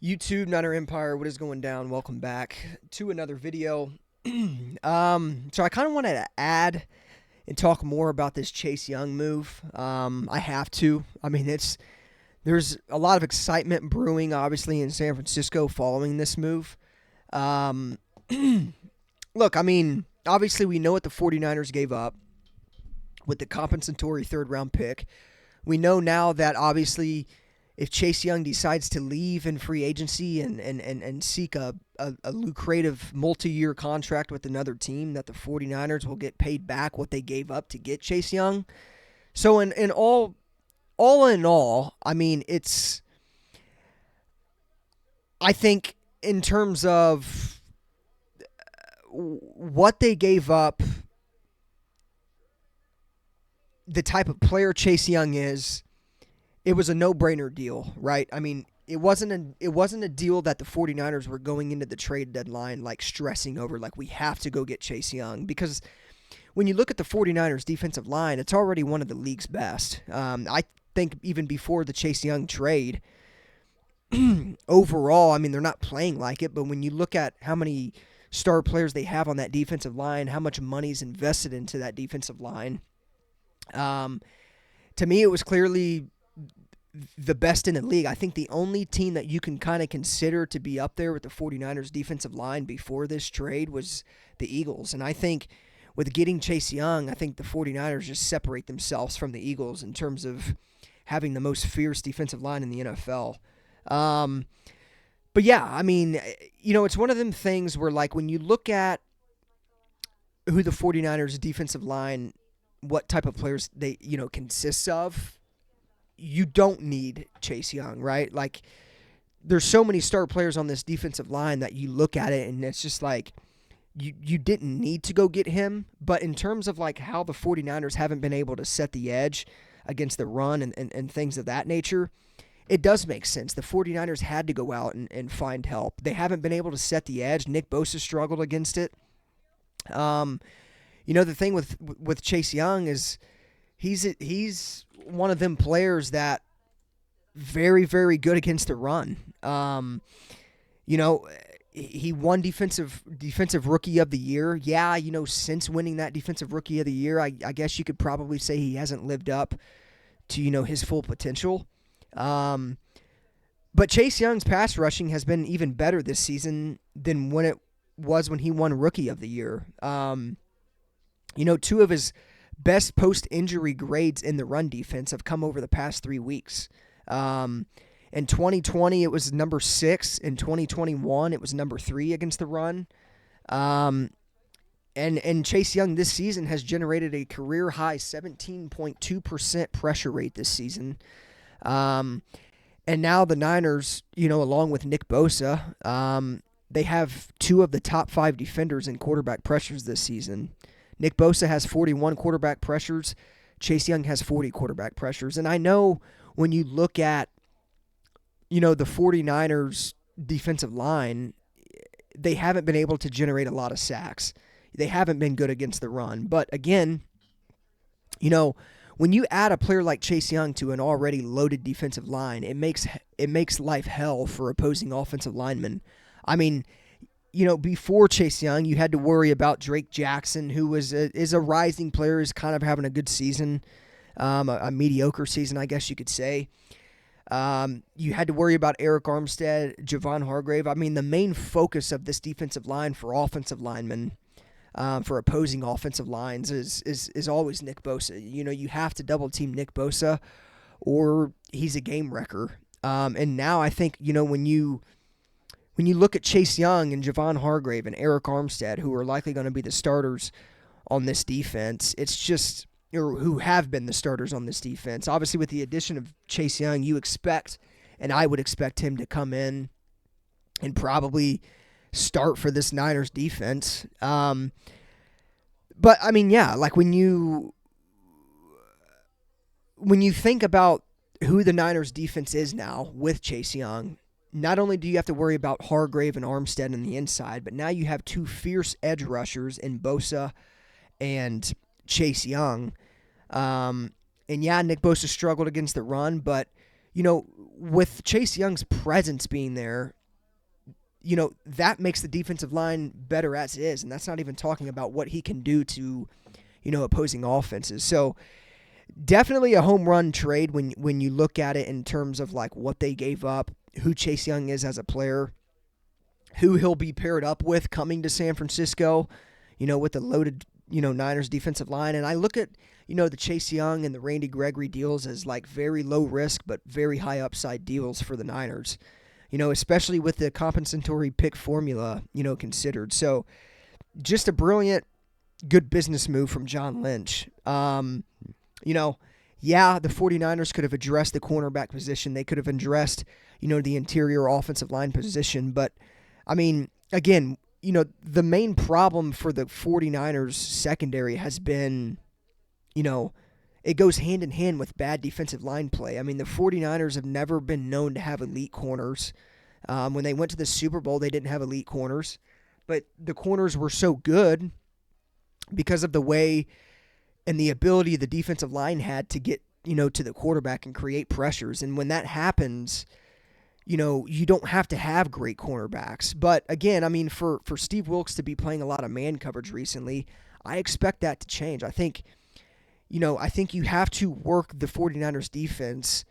YouTube Niner Empire, what is going down? Welcome back to another video. So I kind of wanted to add and talk more about this Chase Young move. I have to. I mean, there's a lot of excitement brewing, obviously, in San Francisco following this move. Um, Look, I mean, obviously, we know what the 49ers gave up with the compensatory third round pick. We know now that obviously if Chase Young decides to leave in free agency and seek a lucrative multi-year contract with another team, that the 49ers will get paid back what they gave up to get Chase Young. So in all in all, I mean, I think in terms of what they gave up, the type of player Chase Young is, it was a no-brainer deal, right? I mean, it wasn't a deal that the 49ers were going into the trade deadline like stressing over, like we have to go get Chase Young, because when you look at the 49ers defensive line, it's already one of the league's best. I think even before the Chase Young trade, overall, I mean, they're not playing like it, but when you look at how many star players they have on that defensive line, how much money's invested into that defensive line, um, to me, it was clearly the best in the league. I think the only team that you can kind of consider to be up there with the 49ers defensive line before this trade was the Eagles. And I think with getting Chase Young, I think the 49ers just separate themselves from the Eagles in terms of having the most fierce defensive line in the NFL. Um, but yeah, I mean, it's one of them things where, like, when you look at who the 49ers defensive line, what type of players they, consists of, you don't need Chase Young, right? Like, there's so many star players on this defensive line that you look at it and it's just like you didn't need to go get him. But in terms of like how the 49ers haven't been able to set the edge against the run and things of that nature, it does make sense. The 49ers had to go out and find help. They haven't been able to set the edge. Nick Bosa struggled against it. Um, the thing with Chase Young is he's one of them players that very, very good against the run. You know, he won defensive rookie of the year. Yeah, since winning that defensive rookie of the year, I guess you could probably say he hasn't lived up to his full potential. Um, but Chase Young's pass rushing has been even better this season than when it was when he won rookie of the year. Two of his best post-injury grades in the run defense have come over the past 3 weeks. In 2020, it was number 6. In 2021, it was number 3 against the run. And Chase Young this season has generated a career-high 17.2% pressure rate this season. And now the Niners, along with Nick Bosa, they have 2 of the top 5 defenders in quarterback pressures this season. Nick Bosa has 41 quarterback pressures. Chase Young has 40 quarterback pressures. And I know when you look at, the 49ers defensive line, they haven't been able to generate a lot of sacks. They haven't been good against the run. But again, when you add a player like Chase Young to an already loaded defensive line, it makes life hell for opposing offensive linemen. I mean, before Chase Young, you had to worry about Drake Jackson, who is a rising player, is kind of having a good season, a mediocre season, I guess you could say. You had to worry about Eric Armstead, Javon Hargrave. I mean, the main focus of this defensive line for offensive linemen, for opposing offensive lines, is always Nick Bosa. You have to double team Nick Bosa, or he's a game wrecker. And now I think when you look at Chase Young and Javon Hargrave and Eric Armstead, who are likely going to be the starters on this defense, or who have been the starters on this defense. Obviously, with the addition of Chase Young, you expect, and I would expect him to come in and probably start for this Niners defense. But I mean, yeah, like when you think about who the Niners defense is now with Chase Young, not only do you have to worry about Hargrave and Armstead on the inside, but now you have 2 fierce edge rushers in Bosa and Chase Young. And yeah, Nick Bosa struggled against the run, but with Chase Young's presence being there, that makes the defensive line better as it is, and that's not even talking about what he can do to, opposing offenses. So definitely a home run trade when you look at it in terms of like what they gave up, who Chase Young is as a player, who he'll be paired up with coming to San Francisco, with the loaded, Niners defensive line. And I look at, the Chase Young and the Randy Gregory deals as like very low risk but very high upside deals for the Niners, especially with the compensatory pick formula, considered. So just a brilliant, good business move from John Lynch. The 49ers could have addressed the cornerback position. They could have addressed, the interior offensive line position. But, I mean, again, the main problem for the 49ers secondary has been, it goes hand in hand with bad defensive line play. I mean, the 49ers have never been known to have elite corners. When they went to the Super Bowl, they didn't have elite corners. But the corners were so good because of the way and the ability the defensive line had to get, to the quarterback and create pressures. And when that happens, you don't have to have great cornerbacks. But again, I mean, for Steve Wilks to be playing a lot of man coverage recently, I expect that to change. I think you have to work the 49ers defense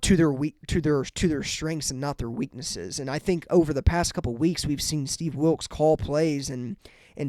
to their strengths and not their weaknesses. And I think over the past couple of weeks, we've seen Steve Wilks call plays and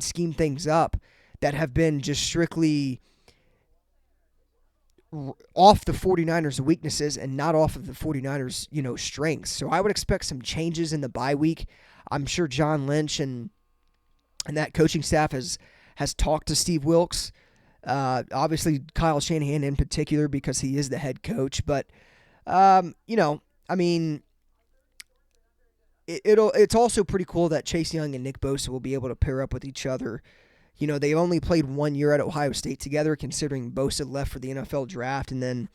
scheme things up that have been just strictly off the 49ers' weaknesses and not off of the 49ers', strengths. So I would expect some changes in the bye week. I'm sure John Lynch and that coaching staff has talked to Steve Wilks. Obviously Kyle Shanahan in particular because he is the head coach. But, it's also pretty cool that Chase Young and Nick Bosa will be able to pair up with each other. They only played 1 year at Ohio State together, considering Bosa left for the NFL draft, and then,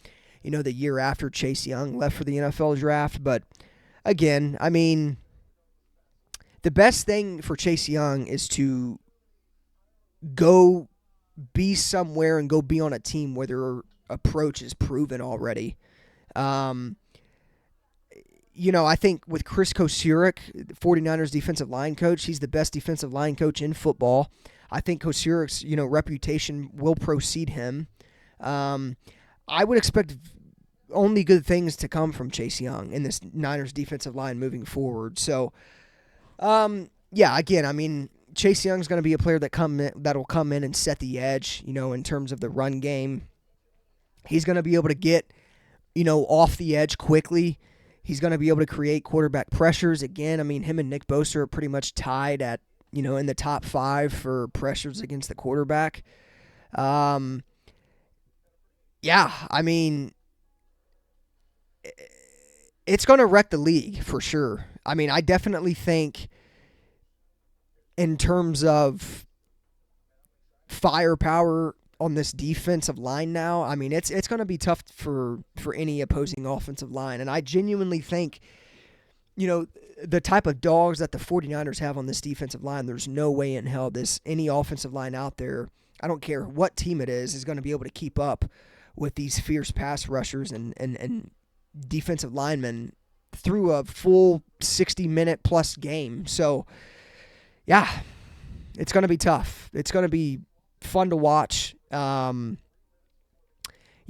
the year after Chase Young left for the NFL draft. But again, I mean, the best thing for Chase Young is to go be somewhere and go be on a team where their approach is proven already. I think with Chris Kocurek, the 49ers defensive line coach, he's the best defensive line coach in football. I think Kocurek's, reputation will precede him. I would expect only good things to come from Chase Young in this Niners defensive line moving forward. So, again, I mean, Chase Young's going to be a player that'll come in and set the edge, in terms of the run game. He's going to be able to get, off the edge quickly. He's going to be able to create quarterback pressures. Again, I mean, him and Nick Bosa are pretty much tied at, in the top 5 for pressures against the quarterback. I mean, it's going to wreck the league for sure. I mean, I definitely think in terms of firepower on this defensive line now, I mean, it's going to be tough for any opposing offensive line. And I genuinely think, the type of dogs that the 49ers have on this defensive line, there's no way in hell any offensive line out there, I don't care what team it is going to be able to keep up with these fierce pass rushers and defensive linemen through a full 60-minute plus game. So, yeah, it's going to be tough. It's going to be fun to watch.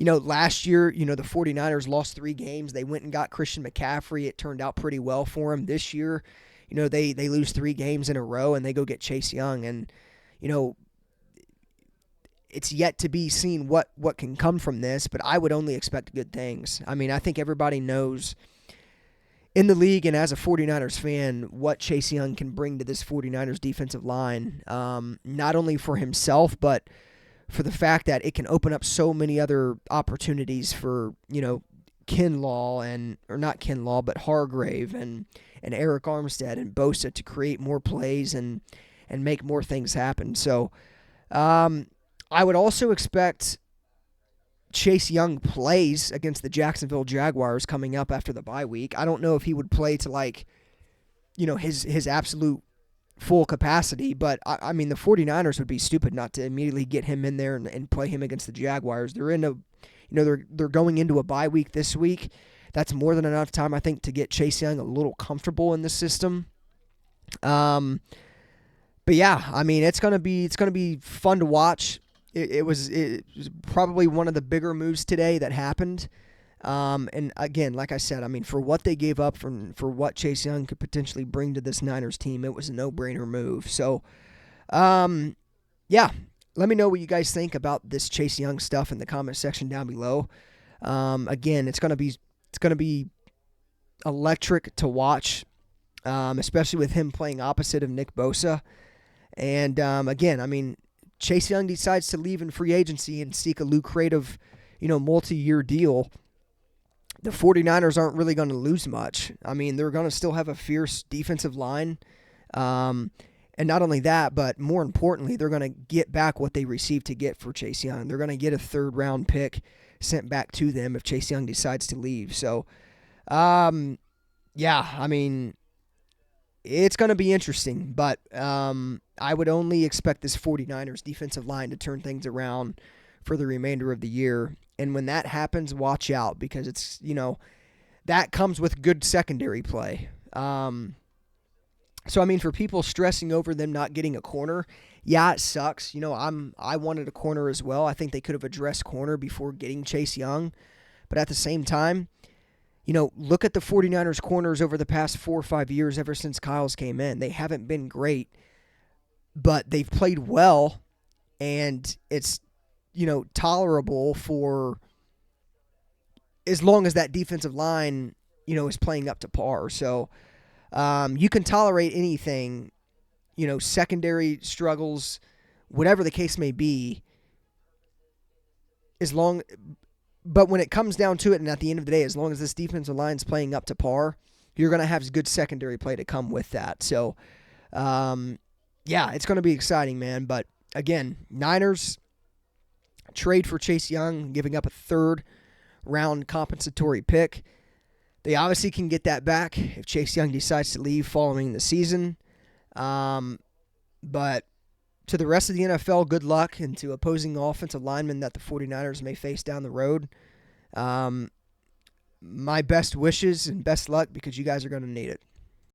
Last year, the 49ers lost 3 games. They went and got Christian McCaffrey. It turned out pretty well for him. This year, they lose 3 games in a row and they go get Chase Young. And, it's yet to be seen what can come from this, but I would only expect good things. I mean, I think everybody knows in the league and as a 49ers fan what Chase Young can bring to this 49ers defensive line, not only for himself, but for the fact that it can open up so many other opportunities for, Hargrave and Eric Armstead and Bosa to create more plays and make more things happen. So I would also expect Chase Young plays against the Jacksonville Jaguars coming up after the bye week. I don't know if he would play to his absolute full capacity, but I mean the 49ers would be stupid not to immediately get him in there and play him against the Jaguars. They're they're going into a bye week this week. That's more than enough time, I think, to get Chase Young a little comfortable in the system. But yeah, I mean, it's gonna be fun to watch. It was probably one of the bigger moves today that happened. And again, like I said, I mean, for what they gave up, for what Chase Young could potentially bring to this Niners team, it was a no-brainer move. So, yeah, let me know what you guys think about this Chase Young stuff in the comment section down below. Again, it's gonna be electric to watch, especially with him playing opposite of Nick Bosa. And again, I mean, Chase Young decides to leave in free agency and seek a lucrative, multi-year deal. The 49ers aren't really going to lose much. I mean, they're going to still have a fierce defensive line. And not only that, but more importantly, they're going to get back what they received to get for Chase Young. They're going to get a third-round pick sent back to them if Chase Young decides to leave. So, yeah, I mean, it's going to be interesting. But I would only expect this 49ers defensive line to turn things around for the remainder of the year. And when that happens, watch out, because it's, that comes with good secondary play. So, I mean, for people stressing over them not getting a corner, yeah, it sucks. I wanted a corner as well. I think they could have addressed corner before getting Chase Young. But at the same time, look at the 49ers corners over the past 4 or 5 years ever since Kyles came in. They haven't been great, but they've played well, and it's, tolerable for as long as that defensive line, is playing up to par. So you can tolerate anything, secondary struggles, whatever the case may be, but when it comes down to it, and at the end of the day, as long as this defensive line is playing up to par, you're going to have good secondary play to come with that. So, yeah, it's going to be exciting, man. But again, Niners trade for Chase Young, giving up a third-round compensatory pick. They obviously can get that back if Chase Young decides to leave following the season. But to the rest of the NFL, good luck, and to opposing offensive linemen that the 49ers may face down the road, my best wishes and best luck, because you guys are going to need it.